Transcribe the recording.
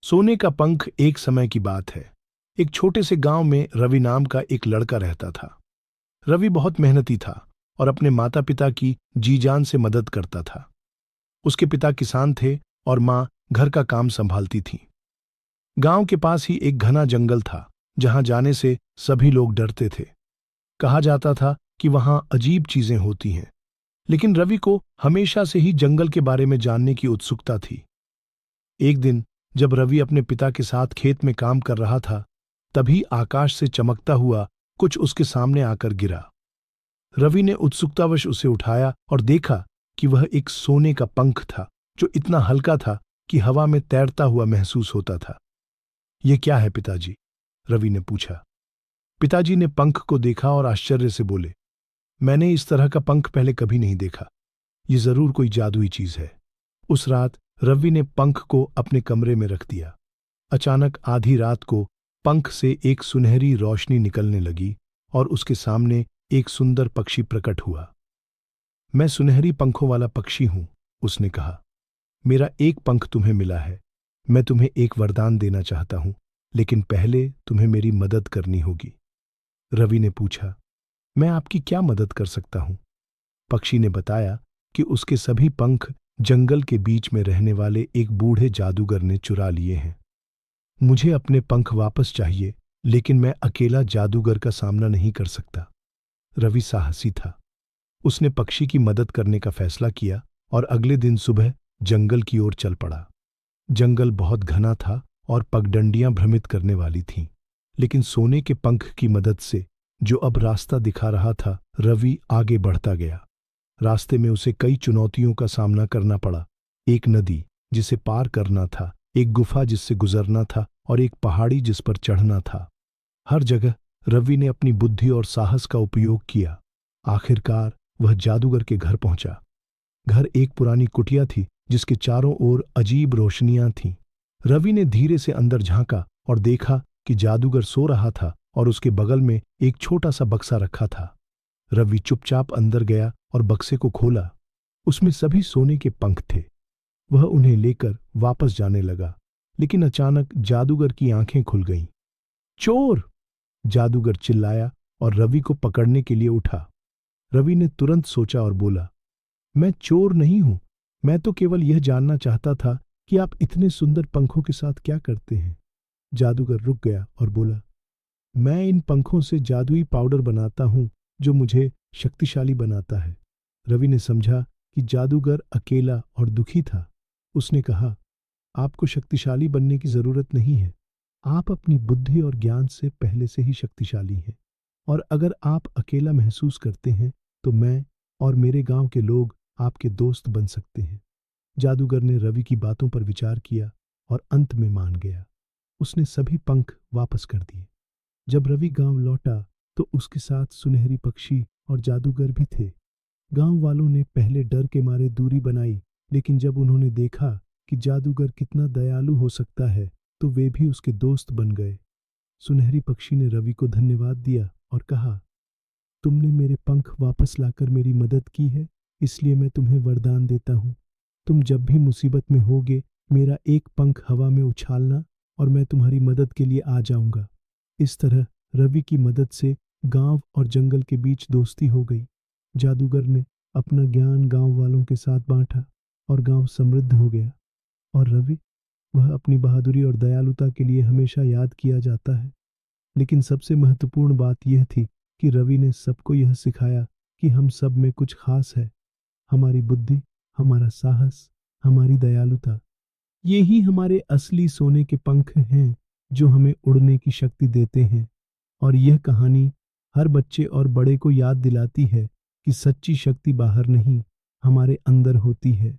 सोने का पंख। एक समय की बात है। एक छोटे से गांव में रवि नाम का एक लड़का रहता था। रवि बहुत मेहनती था और अपने माता पिता की जी जान से मदद करता था। उसके पिता किसान थे और माँ घर का काम संभालती थी। गांव के पास ही एक घना जंगल था, जहां जाने से सभी लोग डरते थे। कहा जाता था कि वहां अजीब चीजें होती हैं। लेकिन रवि को हमेशा से ही जंगल के बारे में जानने की उत्सुकता थी। एक दिन जब रवि अपने पिता के साथ खेत में काम कर रहा था, तभी आकाश से चमकता हुआ कुछ उसके सामने आकर गिरा। रवि ने उत्सुकतावश उसे उठाया और देखा कि वह एक सोने का पंख था, जो इतना हल्का था कि हवा में तैरता हुआ महसूस होता था। यह क्या है पिताजी? रवि ने पूछा। पिताजी ने पंख को देखा और आश्चर्य से बोले, मैंने इस तरह का पंख पहले कभी नहीं देखा। ये जरूर कोई जादुई चीज है। उस रात रवि ने पंख को अपने कमरे में रख दिया। अचानक आधी रात को पंख से एक सुनहरी रोशनी निकलने लगी और उसके सामने एक सुंदर पक्षी प्रकट हुआ। मैं सुनहरी पंखों वाला पक्षी हूं, उसने कहा। मेरा एक पंख तुम्हें मिला है। मैं तुम्हें एक वरदान देना चाहता हूं, लेकिन पहले तुम्हें मेरी मदद करनी होगी। रवि ने पूछा, मैं आपकी क्या मदद कर सकता हूं? पक्षी ने बताया कि उसके सभी पंख जंगल के बीच में रहने वाले एक बूढ़े जादूगर ने चुरा लिए हैं। मुझे अपने पंख वापस चाहिए, लेकिन मैं अकेला जादूगर का सामना नहीं कर सकता। रवि साहसी था। उसने पक्षी की मदद करने का फैसला किया और अगले दिन सुबह जंगल की ओर चल पड़ा। जंगल बहुत घना था और पगडंडियां भ्रमित करने वाली थीं, लेकिन सोने के पंख की मदद से, जो अब रास्ता दिखा रहा था, रवि आगे बढ़ता गया। रास्ते में उसे कई चुनौतियों का सामना करना पड़ा। एक नदी जिसे पार करना था, एक गुफा जिससे गुजरना था और एक पहाड़ी जिस पर चढ़ना था। हर जगह रवि ने अपनी बुद्धि और साहस का उपयोग किया। आखिरकार वह जादूगर के घर पहुंचा। घर एक पुरानी कुटिया थी, जिसके चारों ओर अजीब रोशनियां थीं। रवि ने धीरे से अंदर झांका और देखा कि जादूगर सो रहा था और उसके बगल में एक छोटा सा बक्सा रखा था। रवि चुपचाप अंदर गया और बक्से को खोला। उसमें सभी सोने के पंख थे। वह उन्हें लेकर वापस जाने लगा, लेकिन अचानक जादूगर की आंखें खुल गईं। चोर! जादूगर चिल्लाया और रवि को पकड़ने के लिए उठा। रवि ने तुरंत सोचा और बोला, मैं चोर नहीं हूं। मैं तो केवल यह जानना चाहता था कि आप इतने सुंदर पंखों के साथ क्या करते हैं। जादूगर रुक गया और बोला, मैं इन पंखों से जादुई पाउडर बनाता हूं, जो मुझे शक्तिशाली बनाता है। रवि ने समझा कि जादूगर अकेला और दुखी था। उसने कहा, आपको शक्तिशाली बनने की जरूरत नहीं है। आप अपनी बुद्धि और ज्ञान से पहले से ही शक्तिशाली हैं। और अगर आप अकेला महसूस करते हैं, तो मैं और मेरे गांव के लोग आपके दोस्त बन सकते हैं। जादूगर ने रवि की बातों पर विचार किया और अंत में मान गया। उसने सभी पंख वापस कर दिए। जब रवि गांव लौटा, तो उसके साथ सुनहरी पक्षी और जादूगर भी थे। गांव वालों ने पहले डर के मारे दूरी बनाई, लेकिन जब उन्होंने देखा कि जादूगर कितना दयालु हो सकता है, तो वे भी उसके दोस्त बन गए। सुनहरी पक्षी ने रवि को धन्यवाद दिया और कहा, तुमने मेरे पंख वापस लाकर मेरी मदद की है, इसलिए मैं तुम्हें वरदान देता हूँ। तुम जब भी मुसीबत में होगे, मेरा एक पंख हवा में उछालना और मैं तुम्हारी मदद के लिए आ जाऊंगा। इस तरह रवि की मदद से गांव और जंगल के बीच दोस्ती हो गई। जादूगर ने अपना ज्ञान गांव वालों के साथ बांटा और गांव समृद्ध हो गया। और रवि, वह अपनी बहादुरी और दयालुता के लिए हमेशा याद किया जाता है। लेकिन सबसे महत्वपूर्ण बात यह थी कि रवि ने सबको यह सिखाया कि हम सब में कुछ खास है। हमारी बुद्धि, हमारा साहस, हमारी दयालुता, ये ही हमारे असली सोने के पंख हैं, जो हमें उड़ने की शक्ति देते हैं। और यह कहानी हर बच्चे और बड़े को याद दिलाती है कि सच्ची शक्ति बाहर नहीं, हमारे अंदर होती है।